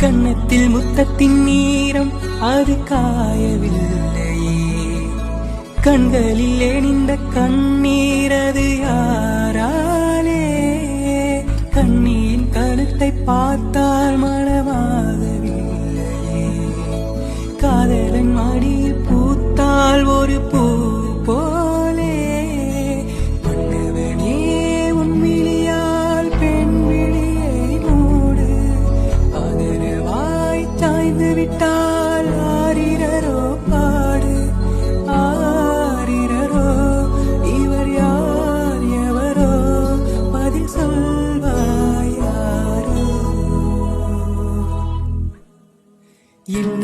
கன்னத்தில் முத்தத்தின் நீரம் அது காயவில்லையே. கண்களில் ஏனிந்த கண்ணீர் அது யாராலே? கண்ணியின் கருத்தை பார்த்தால் மனமாகவில்லையே. காதலன் மடியில் பூத்தால் ஒரு பூ போலே. மன்னவனே உன் விழியால் பெண் விழியை மூடு. ஆதரவாய் சாய்ந்து விட்டால் ஆரிரரோ பாடு. ஆரிரரோ இவர் யார் எவரோ பதில் சொல்வாய் யாரோ. என்ன